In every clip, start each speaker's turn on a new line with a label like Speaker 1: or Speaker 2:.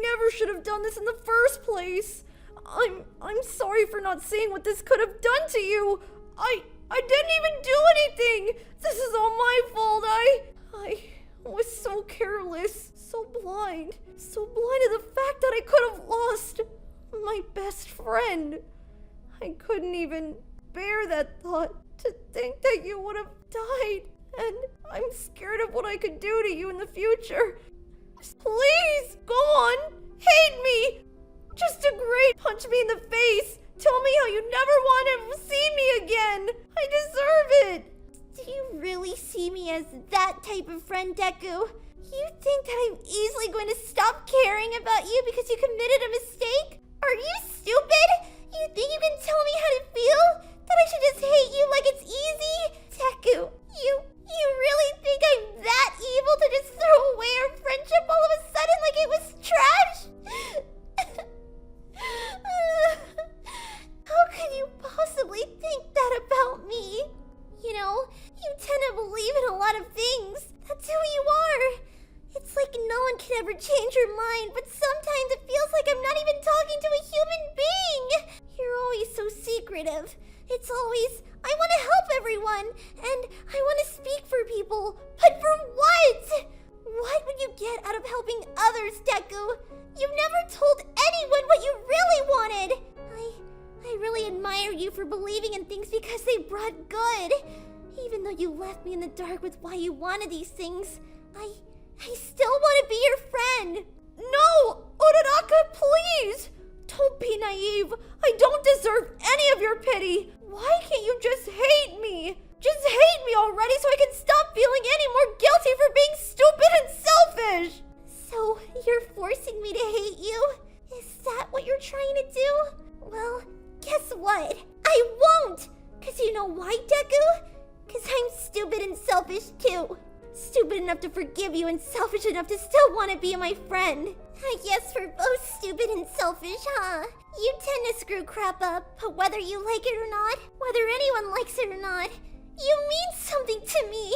Speaker 1: never should have done this in the first place. I'm sorry for not seeing what this could have done to you. I didn't even do anything. This is all my fault. I was so careless, so blind to the fact that I could have lost my best friend. I couldn't even bear that thought, to think that you would have died, and I'm scared of what I could do to you in the future. Please, go on, hate me. Just degrade, punch me in the face. Tell me how you never want to see me again. I deserve it.
Speaker 2: Do you really see me as that type of friend, Deku? You think that I'm easily going to stop caring about you because you committed a mistake? Are you stupid? You think you can tell me how to feel? That I should just hate you like it's easy? Deku, you really think I'm that evil to just throw away our friendship all of a sudden like it was trash? How could you possibly think that about me? You know, you tend to believe in a lot of things. That's who you are. It's like no one can ever change your mind, but sometimes it feels like I'm not even talking to a human being. You're always so secretive. It's always, I want to help everyone, and I want to speak for people. But for what? What would you get out of helping others, Deku? You've never told anyone what you really wanted. I really admire you for believing in things because they brought good. Even though you left me in the dark with why you wanted these things, I still want to be your friend.
Speaker 1: No, Todoroki, please. Don't be naive. I don't deserve any of your pity. Why can't you just hate me? Just hate me already so I can stop feeling any more guilty for being stupid and selfish.
Speaker 2: So you're forcing me to hate you? Is that what you're trying to do? Well, guess what? I won't! Cause you know why, Deku? Cause I'm stupid and selfish too. Stupid enough to forgive you and selfish enough to still want to be my friend. I guess we're both stupid and selfish, huh? You tend to screw crap up, but whether you like it or not, whether anyone likes it or not, you mean something to me.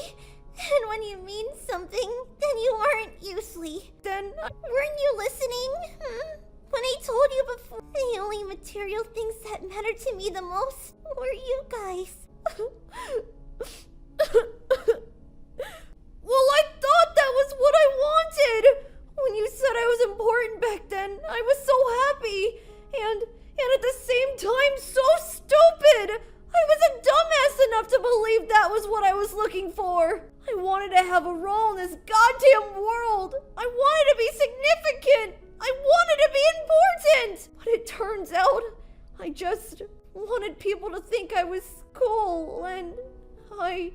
Speaker 2: And when you mean something, then you aren't usually.
Speaker 1: Then
Speaker 2: weren't you listening? When I told you before, the only material things that mattered to me the most were you guys.
Speaker 1: Well, I thought that was what I wanted. When you said I was important back then, I was so happy. And at the same time, so stupid. I was a dumbass enough to believe that was what I was looking for. I wanted to have a role in this goddamn world. I wanted to be significant. I wanted to be important. But it turns out, I just wanted people to think I was cool. And I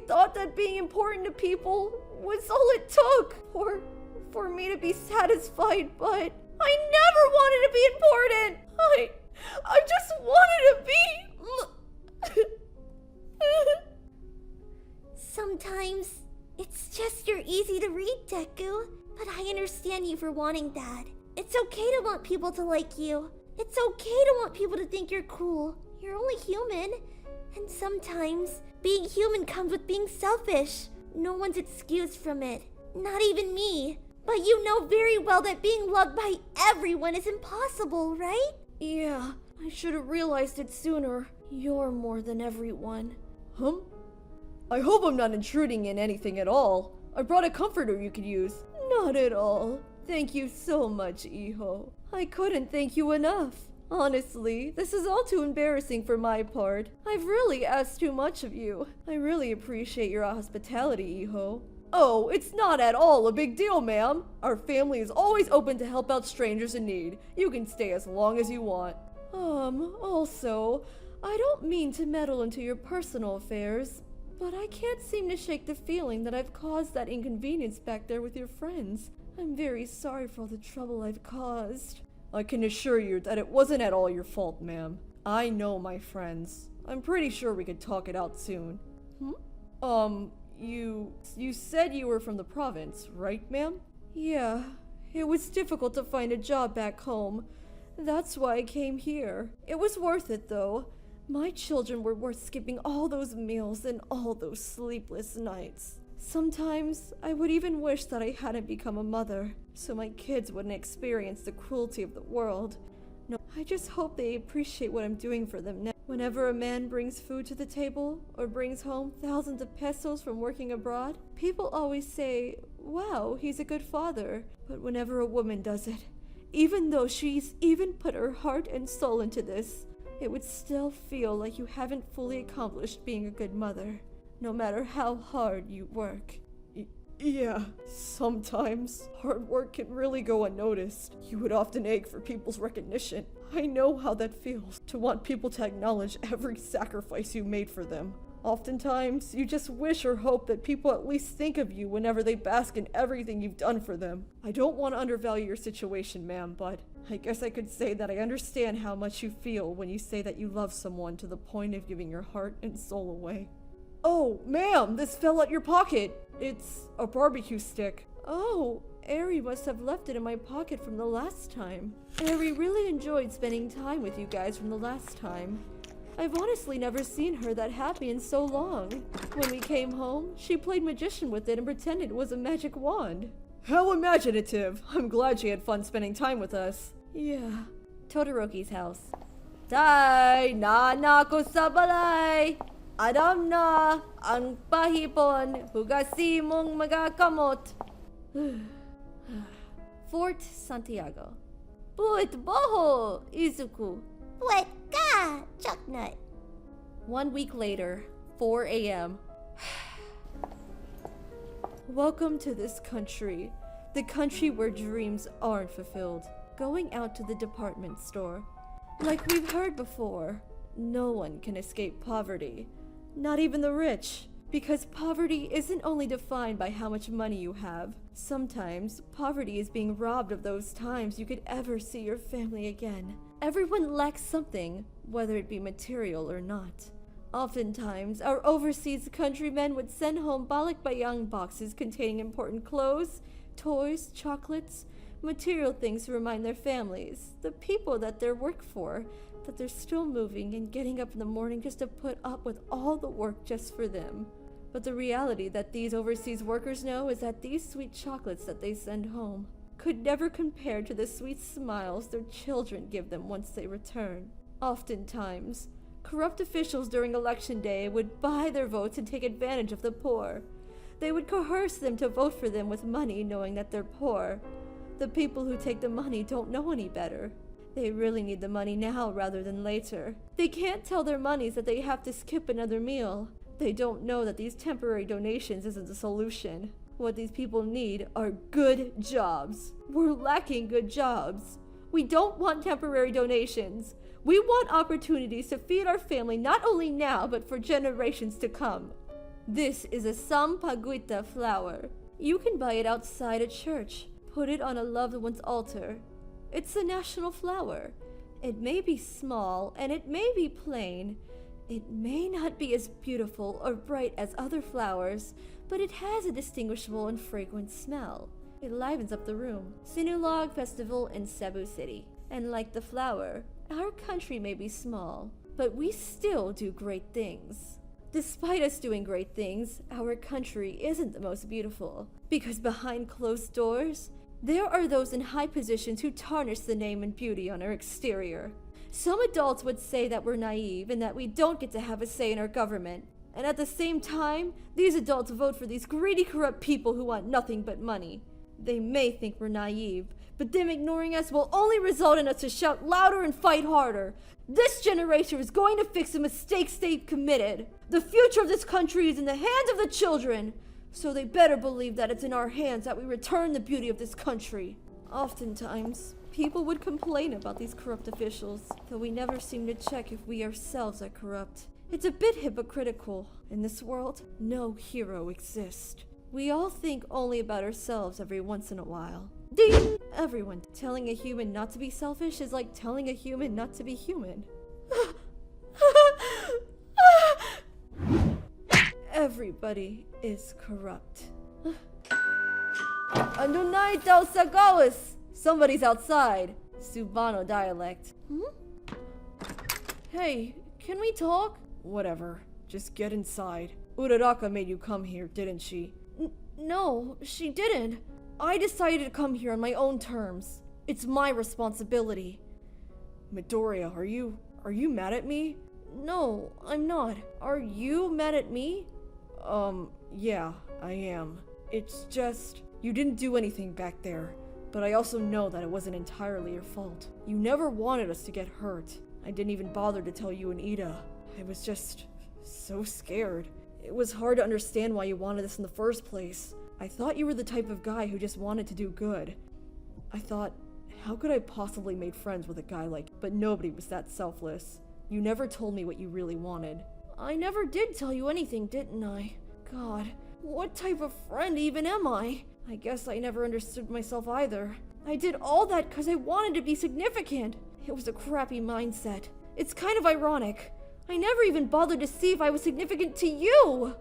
Speaker 1: thought that being important to people was all it took for me to be satisfied, but I never wanted to be important. I just wanted to be.
Speaker 2: Sometimes it's just you're easy to read, Deku, but I understand you for wanting that. It's okay to want people to like you. It's okay to want people to think you're cool. You're only human. And sometimes being human comes with being selfish. No one's excused from it. Not even me. But you know very well that being loved by everyone is impossible, right?
Speaker 1: Yeah, I should have realized it sooner. You're more than everyone. I hope I'm not intruding in anything at all. I brought a comforter you could use. Not at all. Thank you so much, Iho. I couldn't thank you enough. Honestly, this is all too embarrassing for my part. I've really asked too much of you. I really appreciate your hospitality, Iho. Oh, it's not at all a big deal, ma'am. Our family is always open to help out strangers in need. You can stay as long as you want. Also, I don't mean to meddle into your personal affairs, but I can't seem to shake the feeling that I've caused that inconvenience back there with your friends. I'm very sorry for all the trouble I've caused. I can assure you that it wasn't at all your fault, ma'am. I know my friends. I'm pretty sure we could talk it out soon. You said you were from the province, right, ma'am? Yeah, it was difficult to find a job back home. That's why I came here. It was worth it, though. My children were worth skipping all those meals and all those sleepless nights. Sometimes I would even wish that I hadn't become a mother, so my kids wouldn't experience the cruelty of the world. No, I just hope they appreciate what I'm doing for them now. Whenever a man brings food to the table or brings home thousands of pesos from working abroad, people always say, wow, he's a good father. But whenever a woman does it, even though she's even put her heart and soul into this, it would still feel like you haven't fully accomplished being a good mother, no matter how hard you work. Yeah, sometimes hard work can really go unnoticed. You would often ache for people's recognition. I know how that feels, to want people to acknowledge every sacrifice you made for them. Oftentimes, you just wish or hope that people at least think of you whenever they bask in everything you've done for them. I don't want to undervalue your situation, ma'am, but I guess I could say that I understand how much you feel when you say that you love someone to the point of giving your heart and soul away. Oh, ma'am, this fell out your pocket. It's a barbecue stick. Oh, Ari must have left it in my pocket from the last time. Ari really enjoyed spending time with you guys from the last time. I've honestly never seen her that happy in so long. When we came home, she played magician with it and pretended it was a magic wand. How imaginative! I'm glad she had fun spending time with us. Yeah. Todoroki's house. Tay, na ko sa balay. Adam na ang pahipon, hugasin mong magakamot. Fort Santiago. Buit boho, Izuku.
Speaker 2: What ka, Chucknut?
Speaker 1: 1 week later, 4 a.m. Welcome to this country. The country where dreams aren't fulfilled. Going out to the department store. Like we've heard before, no one can escape poverty. Not even the rich. Because poverty isn't only defined by how much money you have. Sometimes, poverty is being robbed of those times you could ever see your family again. Everyone lacks something, whether it be material or not. Oftentimes, our overseas countrymen would send home balikbayang boxes containing important clothes, toys, chocolates, material things to remind their families, the people that they work for, that they're still moving and getting up in the morning just to put up with all the work just for them. But the reality that these overseas workers know is that these sweet chocolates that they send home could never compare to the sweet smiles their children give them once they return. Oftentimes, corrupt officials during election day would buy their votes and take advantage of the poor. They would coerce them to vote for them with money, knowing that they're poor. The people who take the money don't know any better. They really need the money now rather than later. They can't tell their monies that they have to skip another meal. They don't know that these temporary donations isn't the solution. What these people need are good jobs. We're lacking good jobs. We don't want temporary donations. We want opportunities to feed our family not only now, but for generations to come. This is a sampaguita flower. You can buy it outside a church. Put it on a loved one's altar. It's a national flower. It may be small and it may be plain. It may not be as beautiful or bright as other flowers, but it has a distinguishable and fragrant smell. It livens up the room. Sinulog Festival in Cebu City. And like the flower, our country may be small, but we still do great things. Despite us doing great things, our country isn't the most beautiful. Because behind closed doors, there are those in high positions who tarnish the name and beauty on our exterior. Some adults would say that we're naive and that we don't get to have a say in our government. And at the same time, these adults vote for these greedy, corrupt people who want nothing but money. They may think we're naive, but them ignoring us will only result in us to shout louder and fight harder. This generation is going to fix the mistakes they've committed. The future of this country is in the hands of the children. So they better believe that it's in our hands that we return the beauty of this country. Oftentimes, people would complain about these corrupt officials, though we never seem to check if we ourselves are corrupt. It's a bit hypocritical. In this world, no hero exists. We all think only about ourselves every once in a while. Ding! Everyone. Telling a human not to be selfish is like telling a human not to be human. Everybody is corrupt. Andunay daw sa gawas! Somebody's outside. Subano dialect. Hey, can we talk? Whatever. Just get inside. Uraraka made you come here, didn't she? No, she didn't. I decided to come here on my own terms. It's my responsibility. Midoriya, are you mad at me? No, I'm not. Are you mad at me? Yeah, I am. It's just, you didn't do anything back there, but I also know that it wasn't entirely your fault. You never wanted us to get hurt. I didn't even bother to tell you and Ida. I was just so scared. It was hard to understand why you wanted this in the first place. I thought you were the type of guy who just wanted to do good. I thought, how could I possibly make friends with a guy like, but nobody was that selfless. You never told me what you really wanted. I never did tell you anything, didn't I? God, what type of friend even am I? I guess I never understood myself either. I did all that because I wanted to be significant. It was a crappy mindset. It's kind of ironic. I never even bothered to see if I was significant to you.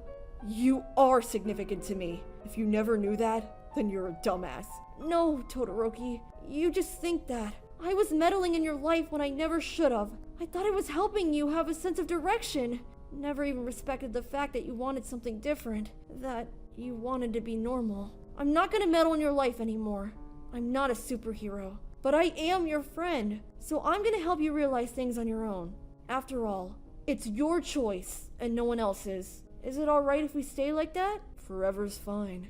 Speaker 1: You are significant to me. If you never knew that, then you're a dumbass. No, Todoroki, you just think that. I was meddling in your life when I never should have. I thought I was helping you have a sense of direction. Never even respected the fact that you wanted something different. That you wanted to be normal. I'm not gonna meddle in your life anymore. I'm not a superhero. But I am your friend. So I'm gonna help you realize things on your own. After all, it's your choice and no one else's. Is it alright if we stay like that? Forever's fine.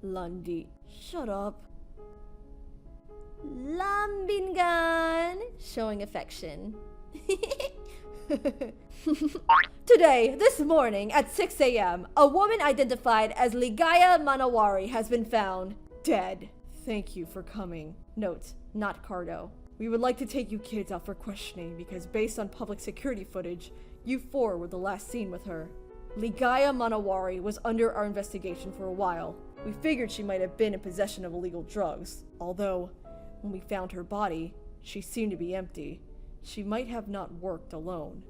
Speaker 1: Lundi. Shut up.
Speaker 2: Lambingan, showing affection.
Speaker 1: Today, this morning at 6 a.m., a woman identified as Ligaya Manawari has been found dead. Thank you for coming. Note, not Cardo. We would like to take you kids out for questioning because based on public security footage, you four were the last seen with her. Ligaya Manawari was under our investigation for a while. We figured she might have been in possession of illegal drugs, although when we found her body, she seemed to be empty. She might have not worked alone.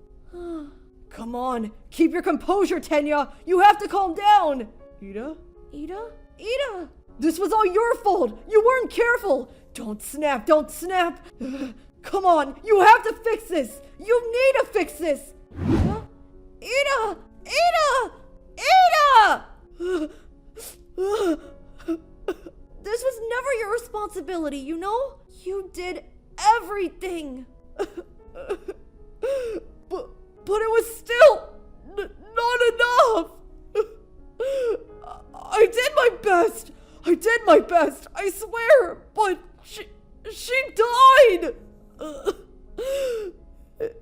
Speaker 1: Come on, keep your composure, Tenya! You have to calm down! Ida? Ida? Ida! This was all your fault! You weren't careful! Don't snap, don't snap! Come on, you have to fix this! You need to fix this! Ida? Ida! Ida! Ida! This was never your responsibility, you know? You did everything! But it was still not enough! I did my best! I swear! But she died!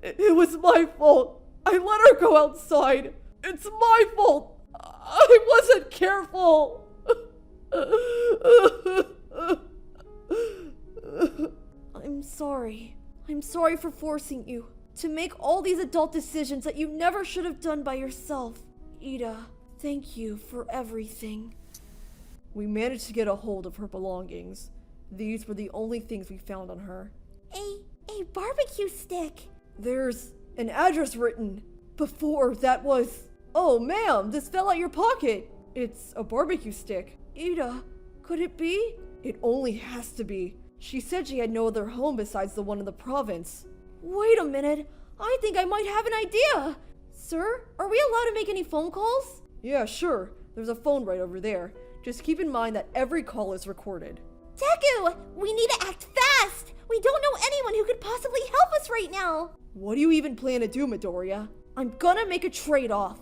Speaker 1: It was my fault. I let her go outside. It's my fault. I wasn't careful. I'm sorry. I'm sorry for forcing you to make all these adult decisions that you never should have done by yourself. Ida, thank you for everything. We managed to get a hold of her belongings. These were the only things we found on her.
Speaker 2: A barbecue stick.
Speaker 1: There's an address written. Before, that was... Oh, ma'am, this fell out your pocket. It's a barbecue stick. Ida, could it be? It only has to be. She said she had no other home besides the one in the province. Wait a minute. I think I might have an idea. Sir, are we allowed to make any phone calls? Yeah, sure. There's a phone right over there. Just keep in mind that every call is recorded.
Speaker 2: Deku, we need to act fast. We don't know anyone who could possibly help us right now.
Speaker 1: What do you even plan to do, Midoriya? I'm gonna make a trade-off.